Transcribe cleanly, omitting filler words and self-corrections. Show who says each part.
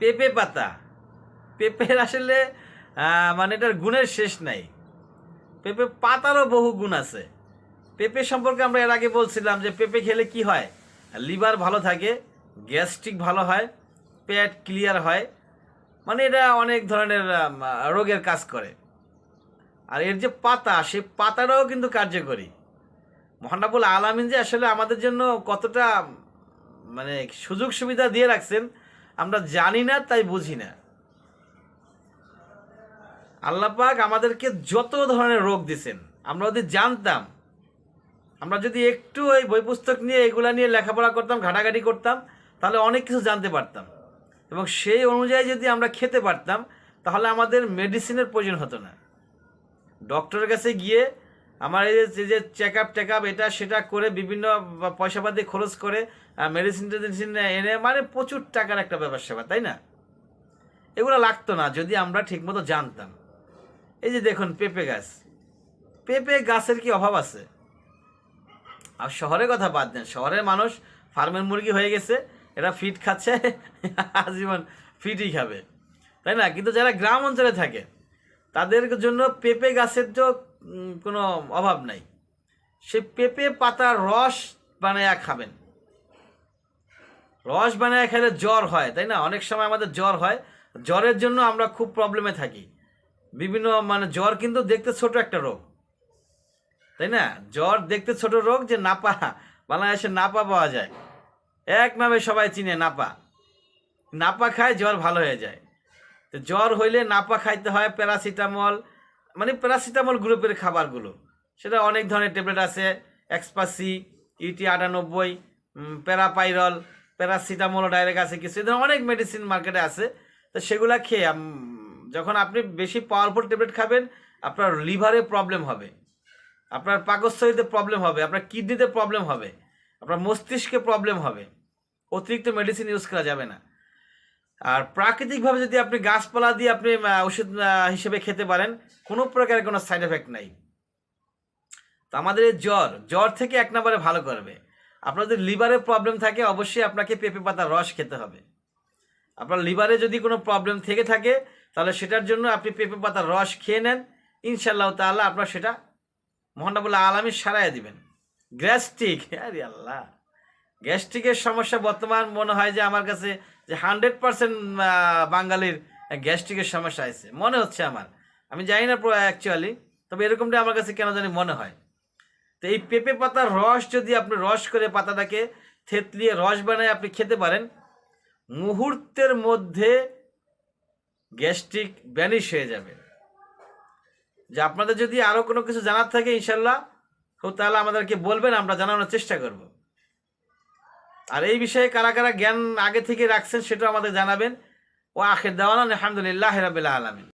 Speaker 1: পেঁপে পাতা, পেঁপের আসলে মানে এটার গুণের শেষ নাই। পেঁপে পাতারও বহু গুণ আছে। পেঁপে সম্পর্কে আমরা এর আগে বলছিলাম যে পেঁপে খেলে কি হয়, লিভার ভালো থাকে, গ্যাস্ট্রিক ভালো হয়, পেট ক্লিয়ার হয়, মানে এটা অনেক ধরনের রোগের কাজ করে। আর এর যে পাতা, সেই পাতাটাও কিন্তু কার্যকরী। মহান রব্বুল আলামিন যে আসলে আমাদের জন্য কতটা মানে সুযোগ সুবিধা দিয়ে রাখছেন আমরা জানি না, তাই বুঝি না। আল্লাহ পাক আমাদেরকে যত ধরনের রোগ দিয়েছেন, আমরা যদি জানতাম, আমরা যদি একটু ওই বই পুস্তক নিয়ে এগুলা নিয়ে লেখাপড়া করতাম, ঘাটাঘাটি করতাম, তাহলে অনেক কিছু জানতে পারতাম এবং সেই অনুযায়ী যদি আমরা খেতে পারতাম তাহলে আমাদের মেডিসিনের প্রয়োজন হতো না। ডক্টরের কাছে গিয়ে আমার এই যে চেক আপ এটা সেটা করে বিভিন্ন পয়সাপাতি খরচ করে মেডিসিন টেডিসিন এনে মানে প্রচুর টাকার একটা ব্যাপার সেবা, তাই না? এগুলো লাগতো না যদি আমরা ঠিকমতো জানতাম। এই যে দেখুন পেঁপে গাছ, পেঁপে গাছের কি অভাব আছে? আর শহরের কথা বাদ দেন, শহরের মানুষ ফার্মের মুরগি হয়ে গেছে, এরা ফিট খাচ্ছে, আজীবন ফিটই খাবে, তাই না? কিন্তু যারা গ্রাম অঞ্চলে থাকে তাদের জন্য পেঁপে গাছের তো কোনো অভাব নাই। সে পেঁপে পাতার রস বানায়া খাবেন। রস বানায় খেলে জ্বর হয়, তাই না? অনেক সময় আমাদের জ্বর হয়, জ্বরের জন্য আমরা খুব প্রবলেমে থাকি। বিভিন্ন মানে জ্বর কিন্তু দেখতে ছোট একটা রোগ, তাই না? জ্বর দেখতে ছোট রোগ, যে নাপা, বাংলাদেশে নাপা পাওয়া যায়, এক নামে সবাই চিনে নাপা। নাপা খায় জ্বর ভালো হয়ে যায়। তো জ্বর হইলে নাপা খাইতে হয়, প্যারাসিটামল, মানে প্যারাসিটামল গ্রুপের খাবারগুলো, সেটা অনেক ধরনের ট্যাবলেট আছে, এক্সপাসি, ET98, প্যারাপাইরল, প্যারাসিটামল ডাইরেক্ট আছে, কিছু ধরনের অনেক মেডিসিন মার্কেটে আছে। তো সেগুলা খেয়ে যখন আপনি বেশি পাওয়ারফুল ট্যাবলেট খাবেন আপনার লিভারে প্রবলেম হবে, আপনার পাকস্থলীতে প্রবলেম হবে, আপনার কিডনিতে প্রবলেম হবে, আপনার মস্তিষ্কে প্রবলেম হবে। অতিরিক্ত মেডিসিন ইউজ করা যাবে না। আর প্রাকৃতিকভাবে যদি আপনি গাছপালা দিয়ে আপনি ওষুধ হিসেবে খেতে পারেন, কোনো প্রকারের কোনো সাইড এফেক্ট নাই। তো আমাদের এই জ্বর থেকে এক নম্বরে ভালো করবে। আপনার যদি লিভারের প্রবলেম থাকে অবশ্যই আপনাকে পেঁপে পাতার রস খেতে হবে। আপনার লিভারে যদি কোনো প্রবলেম থেকে থাকে তাহলে সেটার জন্য আপনি পেঁপে পাতার রস খেয়ে নেন, ইনশাআল্লাহ তাআলা আপনার সেটা মহান রব্বুল আলামিন সারাইয়া দিবেন। গ্যাস্ট্রিক, আরে আল্লাহ, গ্যাস্ট্রিকের সমস্যা বর্তমান মনে হয় যে আমার কাছে যে 100% বাঙালির গ্যাস্ট্রিকের সমস্যা আছে মনে হচ্ছে আমার, আমি জানি না অ্যাকচুয়ালি, তবে এরকমটা আমার কাছে কেন জানি মনে হয়। তো এই পেঁপে পাতার রস যদি আপনি রস করে পাতাটাকে থেতলিয়ে রস বানায় আপনি খেতে পারেন, মুহূর্তের মধ্যে গ্যাস্ট্রিক ভ্যানিশ হয়ে যাবে। যে আপনাদের যদি আরও কোনো কিছু জানার থাকে ইনশাল্লাহ তাহলে আমাদেরকে বলবেন, আমরা জানানোর চেষ্টা করব। আর এই বিষয়ে কারা কারা জ্ঞান আগে থেকে রাখছেন সেটাও আমাদের জানাবেন। ও আখির দাওয়ানা আলহামদুলিল্লাহি রাব্বিল আলামিন।